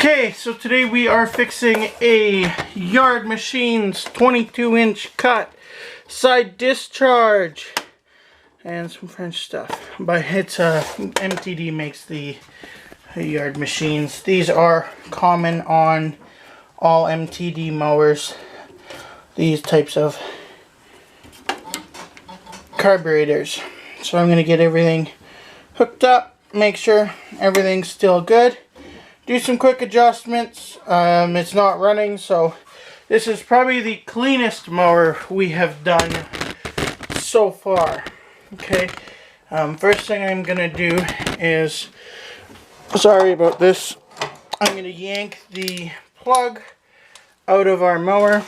Okay, so today we are fixing a Yard Machines 22-inch cut side discharge and some French stuff. But it's MTD makes the Yard Machines. These are common on all MTD mowers. These types of carburetors. So I'm gonna get everything hooked up, make sure everything's still good. Do some quick adjustments. It's not running, so this is probably the cleanest mower we have done so far. Okay, first thing I'm gonna do is, sorry about this, I'm gonna yank the plug out of our mower,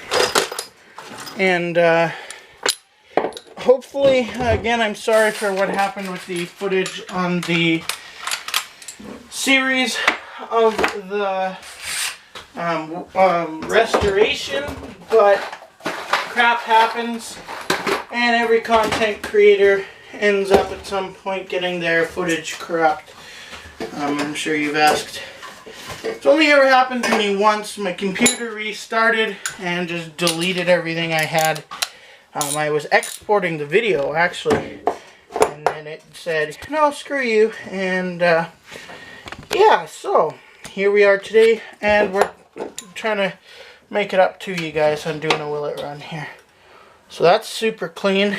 and hopefully, again, I'm sorry for what happened with the footage on the series of the restoration, but crap happens, and every content creator ends up at some point getting their footage corrupt. I'm sure you've asked. It's only ever happened to me once. My computer restarted and just deleted everything I had. I was exporting the video actually, and then it said, no, screw you, and yeah, so here we are today, and we're trying to make it up to you guys. I'm doing a will it run here. So that's super clean.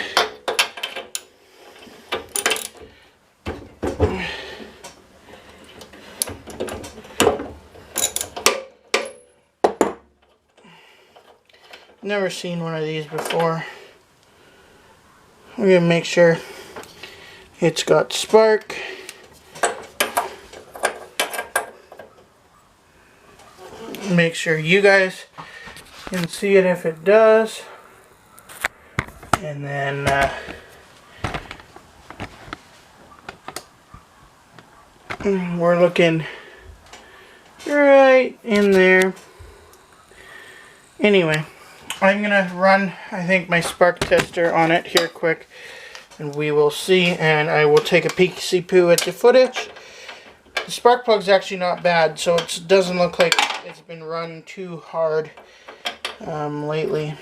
Never seen one of these before. We're gonna make sure it's got spark. Make sure you guys can see it if it does, and then we're looking right in there. Anyway, I'm gonna run, I think, my spark tester on it here quick, and we will see, and I will take a peek-see-poo at the footage. The spark plug's actually not bad, so it doesn't look like it's been run too hard lately.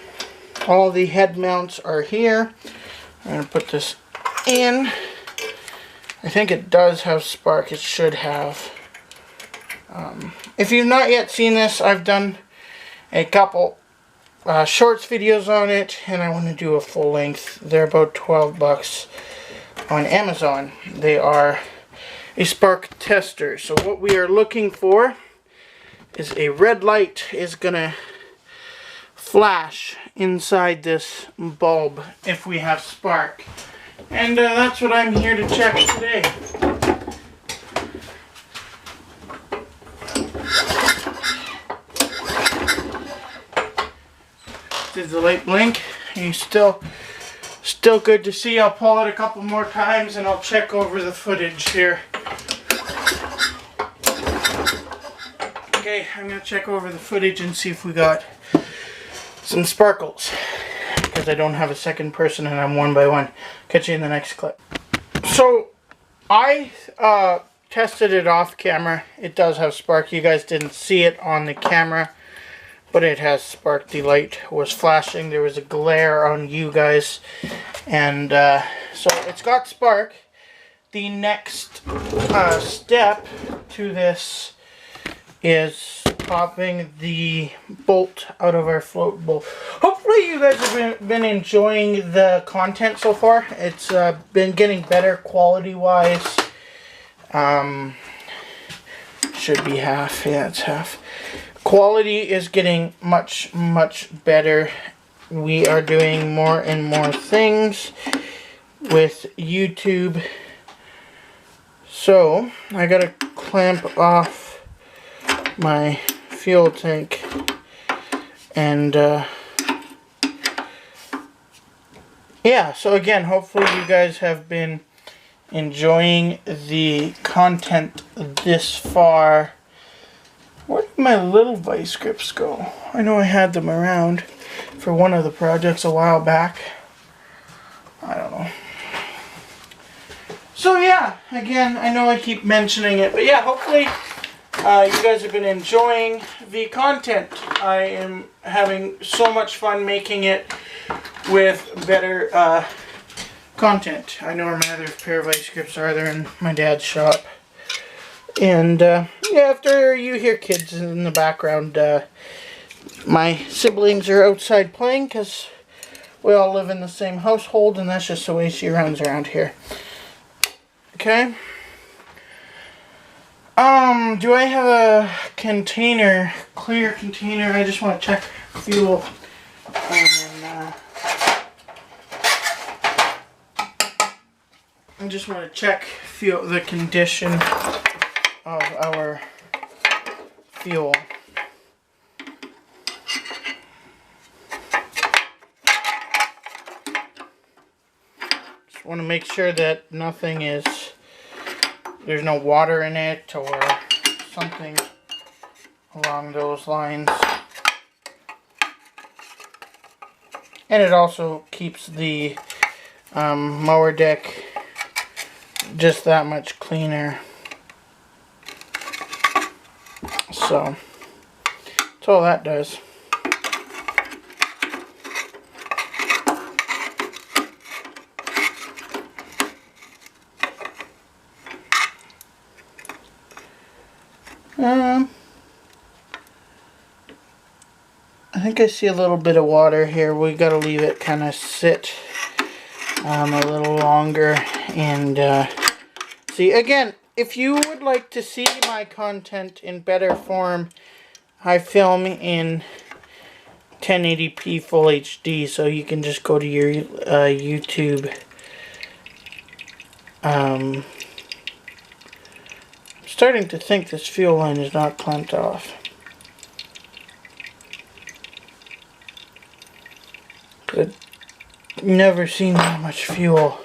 All the head mounts are here. I'm going to put this in. I think it does have spark. It should have. If you've not yet seen this, I've done a couple shorts videos on it, and I want to do a full length. They're about 12 bucks on Amazon. They are a spark tester. So what we are looking for is a red light is gonna flash inside this bulb if we have spark, and that's what I'm here to check today. Did the light blink? Are you still good to see? I'll pull it a couple more times and I'll check over the footage here. Okay, I'm going to check over the footage and see if we got some sparkles, because I don't have a second person and I'm one by one. Catch you in the next clip. So, I tested it off camera. It does have spark. You guys didn't see it on the camera, but it has spark. The light was flashing. There was a glare on you guys, and so it's got spark. The next step to this is popping the bolt out of our float bowl. Hopefully you guys have been enjoying the content so far. It's been getting better quality wise. Should be half. Yeah, it's half. Quality is getting much better. We are doing more and more things with YouTube. So I gotta clamp off my fuel tank, and yeah, so again, hopefully you guys have been enjoying the content this far. Where did my little vice grips go? I know I had them around for one of the projects a while back. I don't know. So yeah, again, I know I keep mentioning it, but yeah, hopefully you guys have been enjoying the content. I am having so much fun making it with better content. I know where my other pair of ice grips are. They're in my dad's shop. And yeah, after you hear kids in the background, my siblings are outside playing because we all live in the same household, and that's just the way she runs around here. Okay. Do I have a container, clear container? I just want to check fuel. And I just want to check fuel, the condition of our fuel. Just want to make sure that nothing is, there's no water in it or something along those lines. And it also keeps the mower deck just that much cleaner. So that's all that does. I think I see a little bit of water here. We gotta leave it kind of sit a little longer. And see, again, if you would like to see my content in better form, I film in 1080p full HD, so you can just go to your YouTube. I'm starting to think this fuel line is not clamped off. I've never seen that much fuel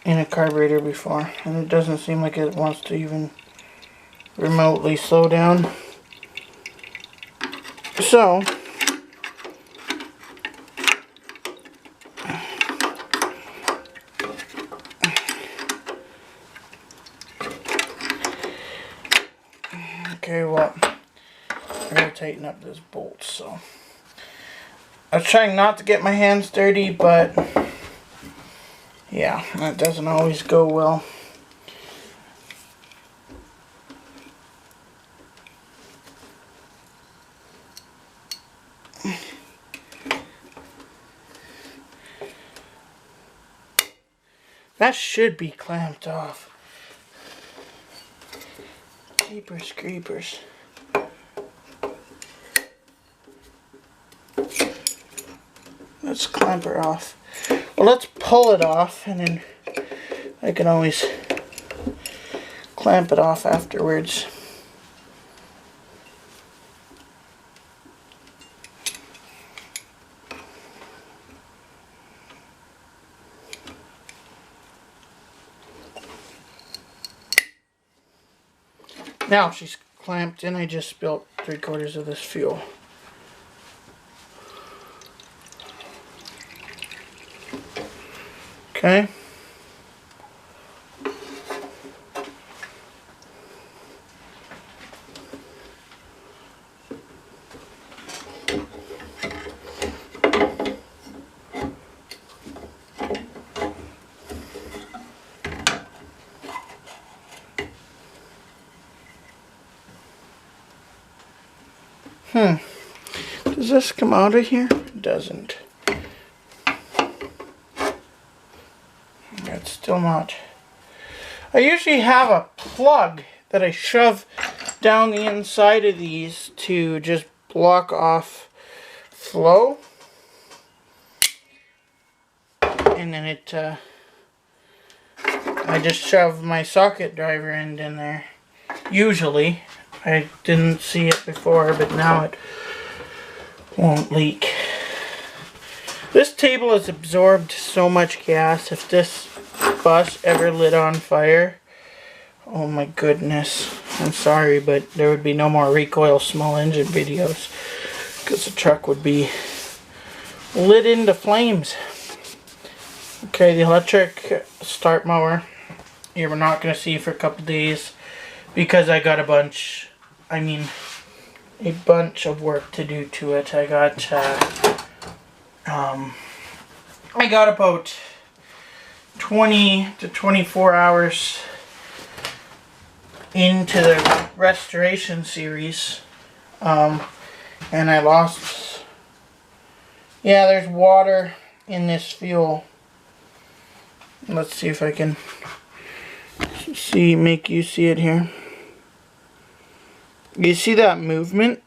in a carburetor before, and it doesn't seem like it wants to even remotely slow down. So okay, well, I gotta tighten up this bolt. So I was trying not to get my hands dirty, but yeah, that doesn't always go well. That should be clamped off. Jeepers creepers. Let's clamp her off. Well, let's pull it off, and then I can always clamp it off afterwards. Now she's clamped, and I just spilled 3/4 of this fuel. Okay. Does this come out of here? It doesn't. It's still not. I usually have a plug that I shove down the inside of these to just block off flow. And then it, I just shove my socket driver end in there. Usually. I didn't see it before, but now it won't leak. This table has absorbed so much gas. If this bus ever lit on fire, oh my goodness. I'm sorry, but there would be no more Recoil small engine videos, because the truck would be lit into flames. Okay, the electric start mower, you're not going to see for a couple days. because I got a bunch of work to do to it. I got about 20 to 24 hours into the restoration series, and I lost, yeah, there's water in this fuel. Let's see if I can make you see it here. You see that movement?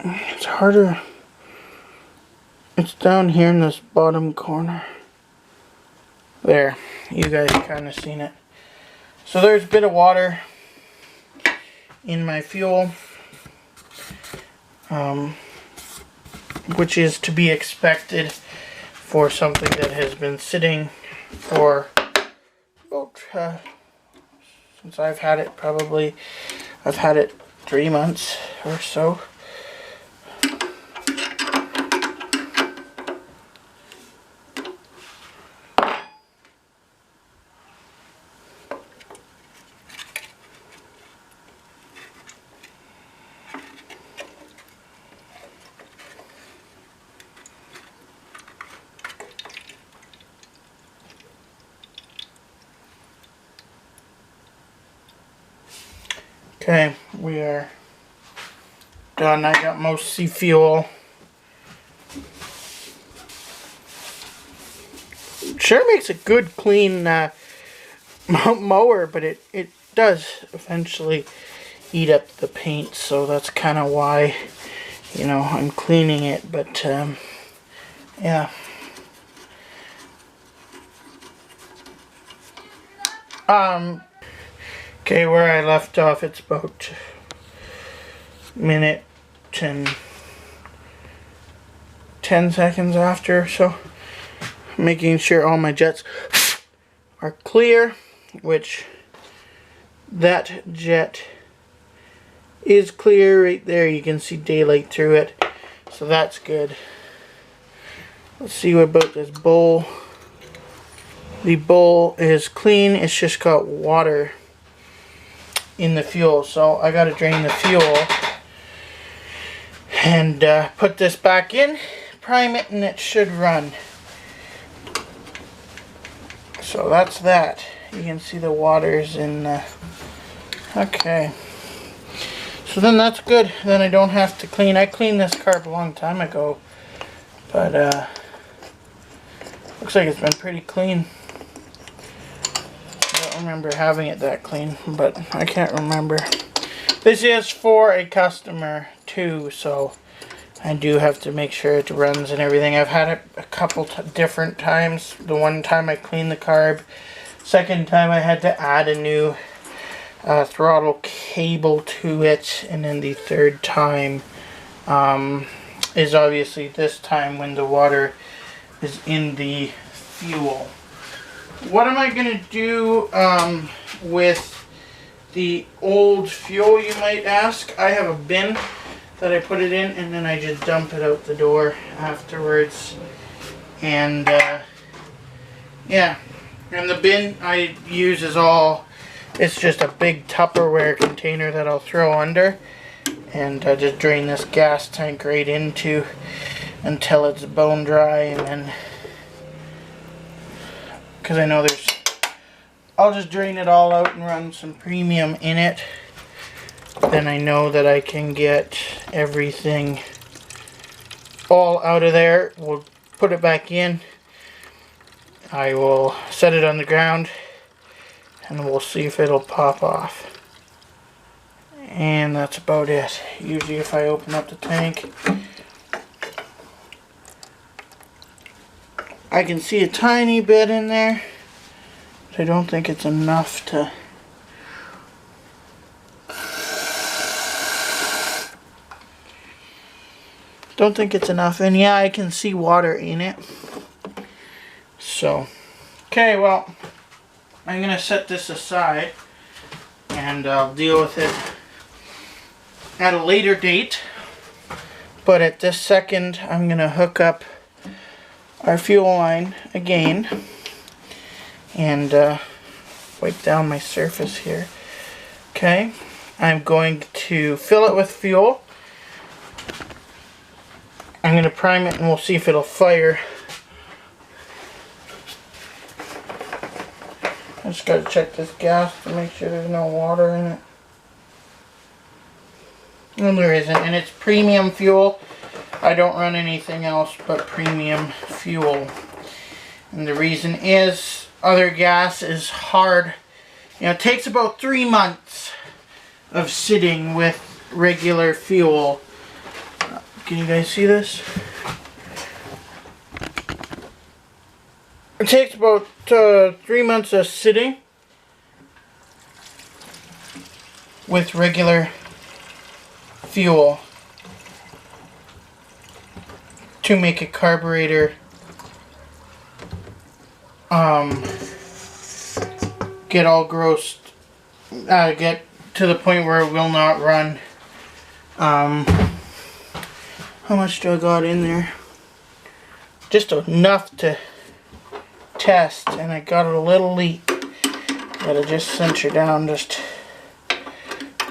It's harder. It's down here in this bottom corner. There, you guys kind of seen it. So there's a bit of water in my fuel, which is to be expected for something that has been sitting for about, since I've had it, probably, I've had it 3 months or so. Okay, we are done. I got most fuel. Sure makes a good clean mower, but it does eventually eat up the paint, so that's kind of why, you know, I'm cleaning it. But yeah. Okay, where I left off, it's about a minute and 10 seconds after, so making sure all my jets are clear, which that jet is clear right there. You can see daylight through it, so that's good. Let's see what about this bowl. The bowl is clean, it's just got water in the fuel, so I gotta drain the fuel and put this back in, prime it, and it should run. So that's that. You can see the water's in okay, so then that's good. Then I don't have to clean. I cleaned this carb a long time ago, but looks like it's been pretty clean. I don't remember having it that clean, but I can't remember. This is for a customer too, so I do have to make sure it runs and everything. I've had it a couple different times. The one time I cleaned the carb, second time I had to add a new throttle cable to it, and then the third time is obviously this time when the water is in the fuel. What am I going to do with the old fuel, you might ask? I have a bin that I put it in, and then I just dump it out the door afterwards. And yeah, and the bin I use is all, it's just a big Tupperware container that I'll throw under, and I just drain this gas tank right into until it's bone dry, and then, because I know there's, I'll just drain it all out and run some premium in it. Then I know that I can get everything all out of there. We'll put it back in. I will set it on the ground and we'll see if it'll pop off. And that's about it. Usually if I open up the tank, I can see a tiny bit in there, but I don't think it's enough to... Don't think it's enough, and yeah, I can see water in it. So, okay, well, I'm going to set this aside, and I'll deal with it at a later date. But at this second, I'm going to hook up our fuel line again. and wipe down my surface here. Okay, I'm going to fill it with fuel. I'm going to prime it and we'll see if it'll fire. I just got to check this gas to make sure there's no water in it. No, there isn't, and it's premium fuel. I don't run anything else but premium fuel. And the reason is, other gas is hard. You know, it takes about 3 months of sitting with regular fuel. Can you guys see this? It takes about 3 months of sitting with regular fuel to make a carburetor get all grossed, get to the point where it will not run. How much do I got in there? Just enough to test, and I got a little leak. Gotta just cinch her down just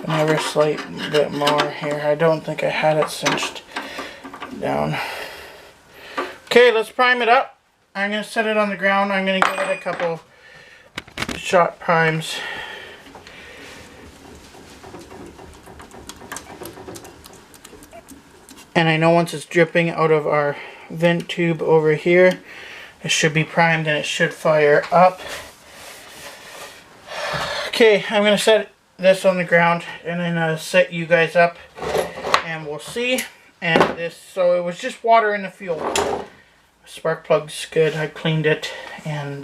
another slight bit more here. I don't think I had it cinched down. Okay, let's prime it up. I'm gonna set it on the ground. I'm gonna give it a couple shot primes. And I know once it's dripping out of our vent tube over here, it should be primed and it should fire up. Okay, I'm going to set this on the ground and then set you guys up and we'll see. And this, so it was just water in the fuel. Spark plug's good. I cleaned it and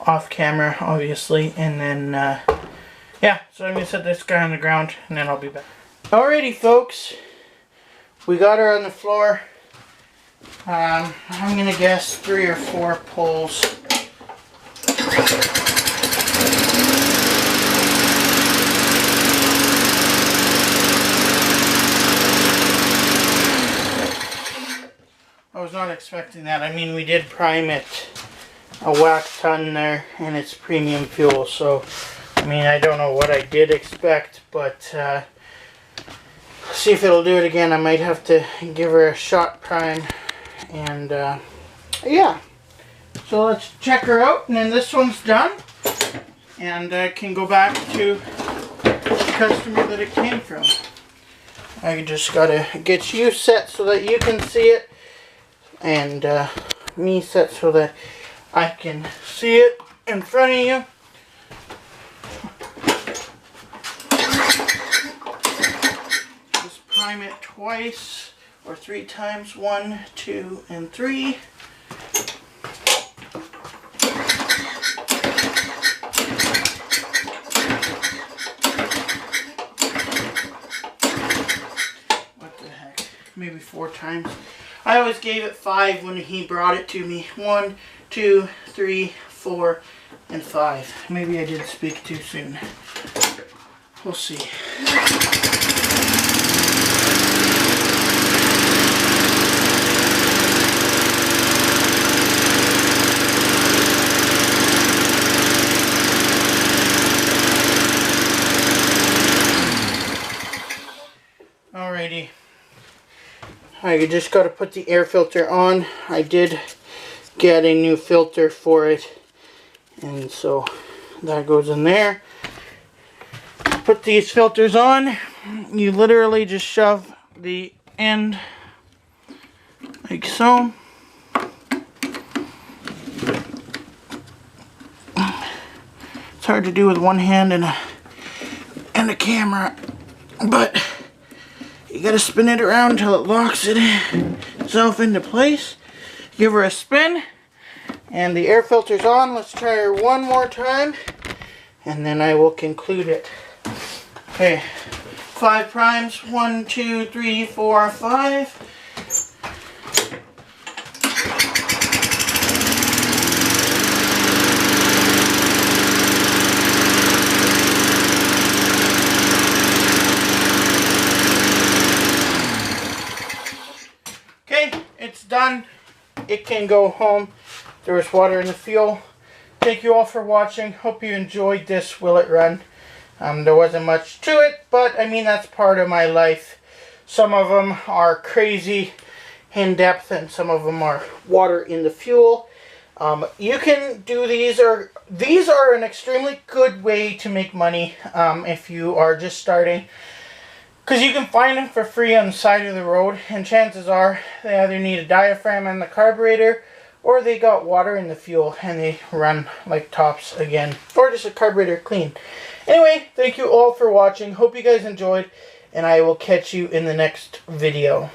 off camera obviously. And then, yeah, so I'm going to set this guy on the ground and then I'll be back. Alrighty folks. We got her on the floor. I'm going to guess 3 or 4 pulls. I was not expecting that. I mean, we did prime it a whack ton there, and it's premium fuel, so I mean, I don't know what I did expect, but see if it'll do it again. I might have to give her a shot prime, and yeah, so let's check her out, and then this one's done and can go back to the customer that it came from. I just gotta get you set so that you can see it, and me set so that I can see it in front of you. Prime it twice or 3 times. 1, 2, and 3. What the heck? Maybe 4 times. I always gave it 5 when he brought it to me. 1, 2, 3, 4, and 5. Maybe I did speak too soon. We'll see. Alrighty, I just got to put the air filter on. I did get a new filter for it, and so that goes in there. Put these filters on. You literally just shove the end like so. It's hard to do with one hand and a camera, but you gotta spin it around until it locks itself into place. Give her a spin, and the air filter's on. Let's try her one more time, and then I will conclude it. Okay, 5 primes. 1, 2, 3, 4, 5. Okay, it's done. It can go home. There was water in the fuel. thank you all for watching. Hope you enjoyed this Will It Run. There wasn't much to it, but I mean, that's part of my life. Some of them are crazy in depth, and some of them are water in the fuel. You can do these, or these are an extremely good way to make money if you are just starting. Because you can find them for free on the side of the road, and chances are they either need a diaphragm in the carburetor, or they got water in the fuel and they run like tops again, or just a carburetor clean. Anyway, thank you all for watching. Hope you guys enjoyed, and I will catch you in the next video.